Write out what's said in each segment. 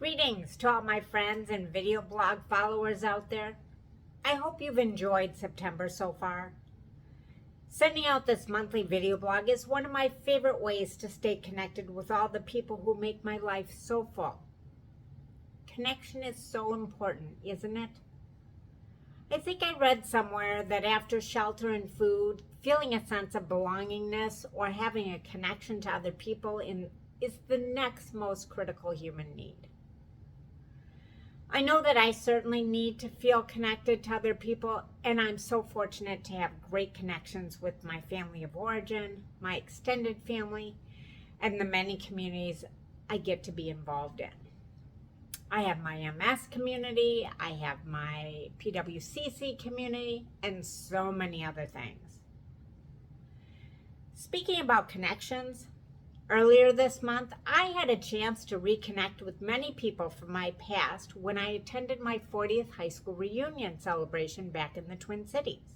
Greetings to all my friends and video blog followers out there. I hope you've enjoyed September so far. Sending out this monthly video blog is one of my favorite ways to stay connected with all the people who make my life so full. Connection is so important, isn't it? I think I read somewhere that after shelter and food, feeling a sense of belongingness or having a connection to other people is the next most critical human need. I know that I certainly need to feel connected to other people, and I'm so fortunate to have great connections with my family of origin, my extended family, and the many communities I get to be involved in. I have my MS community, I have my PWCC community, and so many other things. Speaking about connections, earlier this month, I had a chance to reconnect with many people from my past when I attended my 40th high school reunion celebration back in the Twin Cities.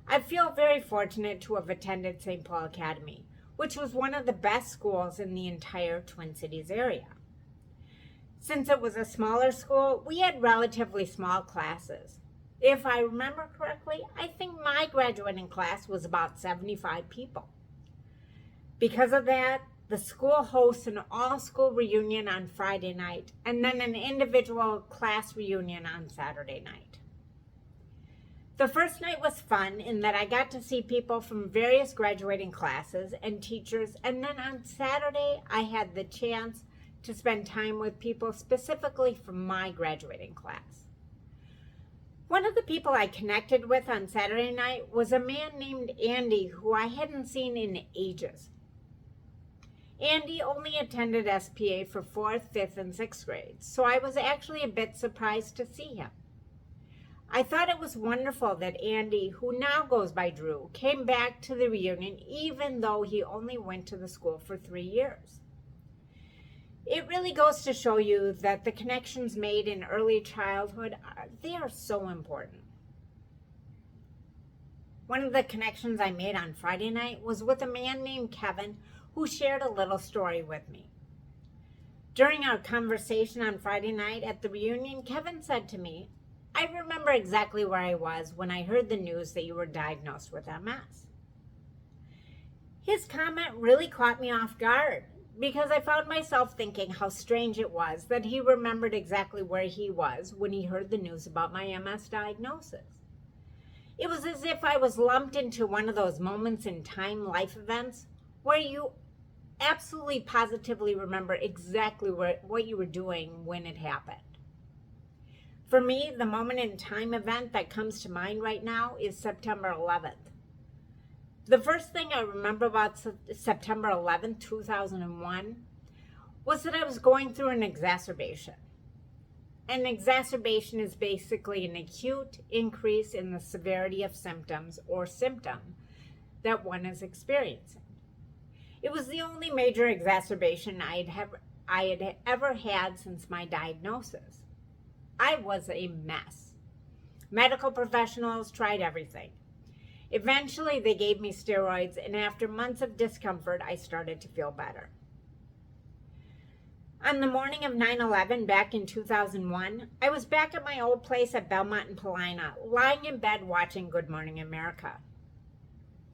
I feel very fortunate to have attended St. Paul Academy, which was one of the best schools in the entire Twin Cities area. Since it was a smaller school, we had relatively small classes. If I remember correctly, I think my graduating class was about 75 people. Because of that, the school hosts an all-school reunion on Friday night and then an individual class reunion on Saturday night. The first night was fun in that I got to see people from various graduating classes and teachers, and then on Saturday I had the chance to spend time with people specifically from my graduating class. One of the people I connected with on Saturday night was a man named Andy who I hadn't seen in ages. Andy only attended SPA for 4th, 5th, and 6th grades, so I was actually a bit surprised to see him. I thought it was wonderful that Andy, who now goes by Drew, came back to the reunion even though he only went to the school for 3 years. It really goes to show you that the connections made in early childhood, they are so important. One of the connections I made on Friday night was with a man named Kevin who shared a little story with me. During our conversation on Friday night at the reunion, Kevin said to me, "I remember exactly where I was when I heard the news that you were diagnosed with MS." His comment really caught me off guard because I found myself thinking how strange it was that he remembered exactly where he was when he heard the news about my MS diagnosis. It was as if I was lumped into one of those moments in time life events where you absolutely positively remember exactly what you were doing when it happened. For me, the moment in time event that comes to mind right now is September 11th. The first thing I remember about September 11th, 2001, was that I was going through an exacerbation. An exacerbation is basically an acute increase in the severity of symptoms or symptom that one is experiencing. It was the only major exacerbation I had ever had since my diagnosis. I was a mess. Medical professionals tried everything. Eventually, they gave me steroids, and after months of discomfort, I started to feel better. On the morning of 9/11 back in 2001, I was back at my old place at Belmont and Paulina, lying in bed watching Good Morning America.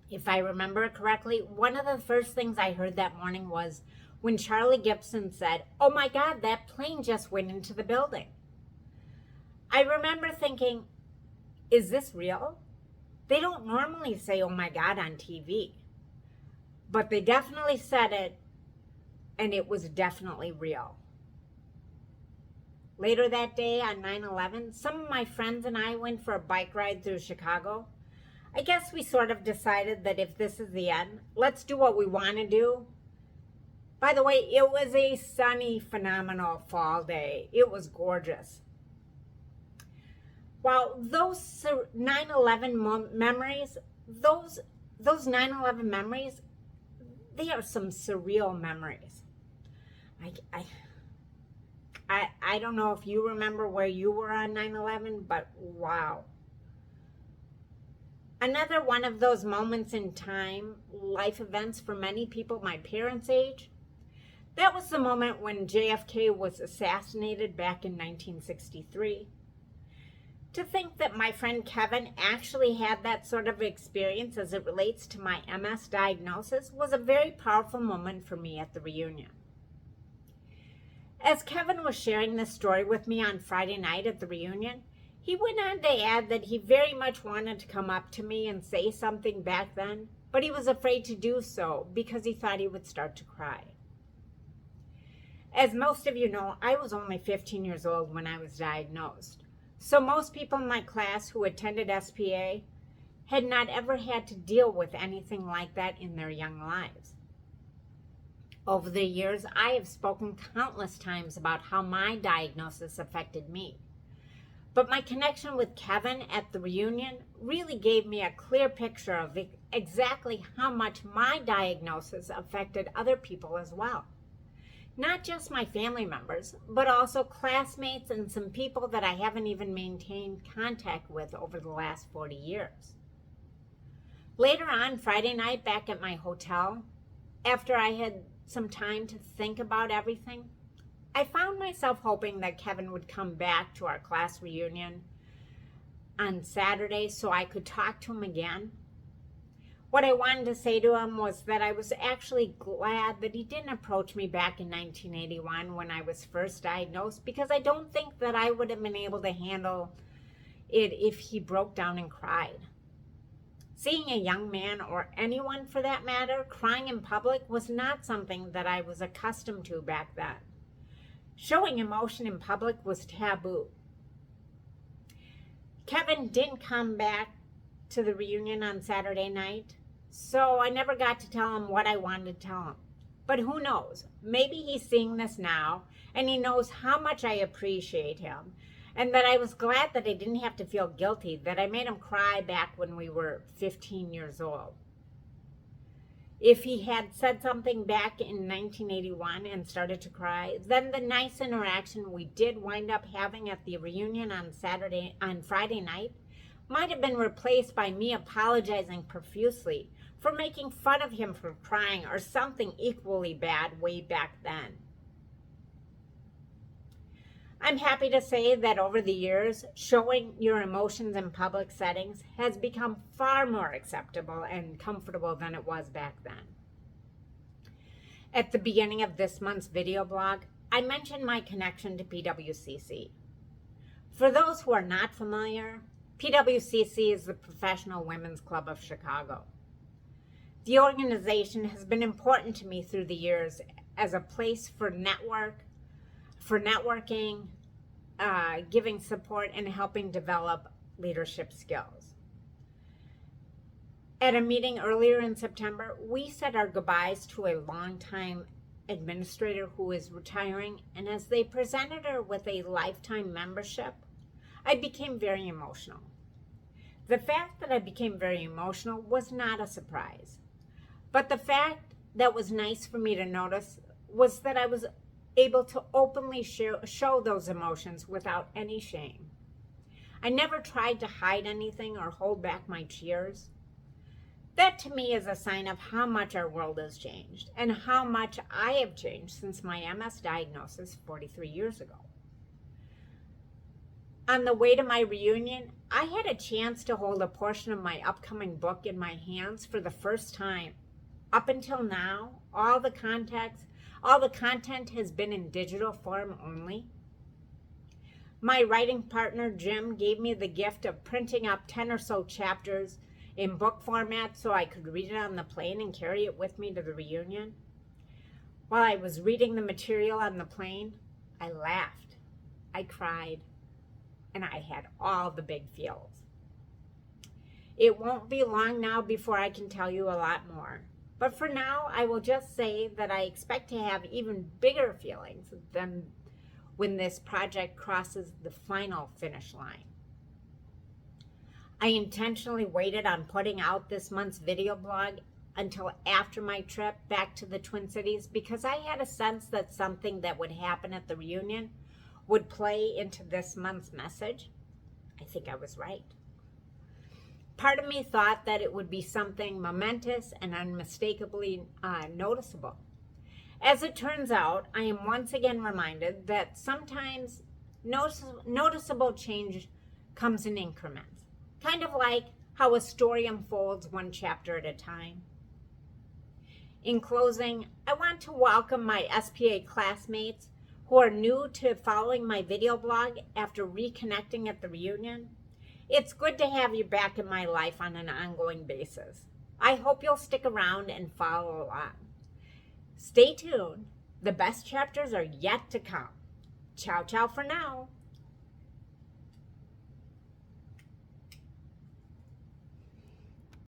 If I remember correctly, one of the first things I heard that morning was when Charlie Gibson said, "Oh my God, that plane just went into the building." I remember thinking, is this real? They don't normally say, "Oh my God," on TV. But they definitely said it, and it was definitely real. Later that day on 9/11, some of my friends and I went for a bike ride through Chicago. I guess we sort of decided that if this is the end, let's do what we want to do. By the way, it was a sunny, phenomenal fall day. It was gorgeous. While those 9/11 memories, those 9/11 memories, they are some surreal memories. I don't know if you remember where you were on 9/11, but wow. Another one of those moments in time, life events for many people my parents' age, That was the moment when JFK was assassinated back in 1963. To think that my friend Kevin actually had that sort of experience as it relates to my MS diagnosis was a very powerful moment for me at the reunion. As Kevin was sharing this story with me on Friday night at the reunion, he went on to add that he very much wanted to come up to me and say something back then, but he was afraid to do so because he thought he would start to cry. As most of you know, I was only 15 years old when I was diagnosed. So most people in my class who attended SPA had not ever had to deal with anything like that in their young lives. Over the years, I have spoken countless times about how my diagnosis affected me. But my connection with Kevin at the reunion really gave me a clear picture of exactly how much my diagnosis affected other people as well. Not just my family members, but also classmates and some people that I haven't even maintained contact with over the last 40 years. Later on Friday night back at my hotel, after I had some time to think about everything, I found myself hoping that Kevin would come back to our class reunion on Saturday so I could talk to him again. What I wanted to say to him was that I was actually glad that he didn't approach me back in 1981 when I was first diagnosed, because I don't think that I would have been able to handle it if he broke down and cried. Seeing a young man, or anyone for that matter, crying in public was not something that I was accustomed to back then. Showing emotion in public was taboo. Kevin didn't come back to the reunion on Saturday night, so I never got to tell him what I wanted to tell him. But who knows? Maybe he's seeing this now, and he knows how much I appreciate him, and that I was glad that I didn't have to feel guilty that I made him cry back when we were 15 years old. If he had said something back in 1981 and started to cry, then the nice interaction we did wind up having at the reunion on Friday night might have been replaced by me apologizing profusely for making fun of him for crying, or something equally bad way back then. I'm happy to say that over the years, showing your emotions in public settings has become far more acceptable and comfortable than it was back then. At the beginning of this month's video blog, I mentioned my connection to PWCC. For those who are not familiar, PWCC is the Professional Women's Club of Chicago. The organization has been important to me through the years as a place for networking, giving support, and helping develop leadership skills. At a meeting earlier in September, we said our goodbyes to a longtime administrator who is retiring, and as they presented her with a lifetime membership, I became very emotional. The fact that I became very emotional was not a surprise. But the fact that was nice for me to notice was that I was able to openly show those emotions without any shame. I never tried to hide anything or hold back my tears. That to me is a sign of how much our world has changed and how much I have changed since my MS diagnosis 43 years ago. On the way to my reunion, I had a chance to hold a portion of my upcoming book in my hands for the first time. Up until now, all the content has been in digital form only. My writing partner, Jim, gave me the gift of printing up 10 or so chapters in book format so I could read it on the plane and carry it with me to the reunion. While I was reading the material on the plane, I laughed, I cried, and I had all the big feels. It won't be long now before I can tell you a lot more. But for now, I will just say that I expect to have even bigger feelings than when this project crosses the final finish line. I intentionally waited on putting out this month's video blog until after my trip back to the Twin Cities because I had a sense that something that would happen at the reunion would play into this month's message. I think I was right. Part of me thought that it would be something momentous and unmistakably noticeable. As it turns out, I am once again reminded that sometimes noticeable change comes in increments, kind of like how a story unfolds one chapter at a time. In closing, I want to welcome my SPA classmates who are new to following my video blog after reconnecting at the reunion. It's good to have you back in my life on an ongoing basis. I hope you'll stick around and follow along. Stay tuned. The best chapters are yet to come. Ciao, ciao for now.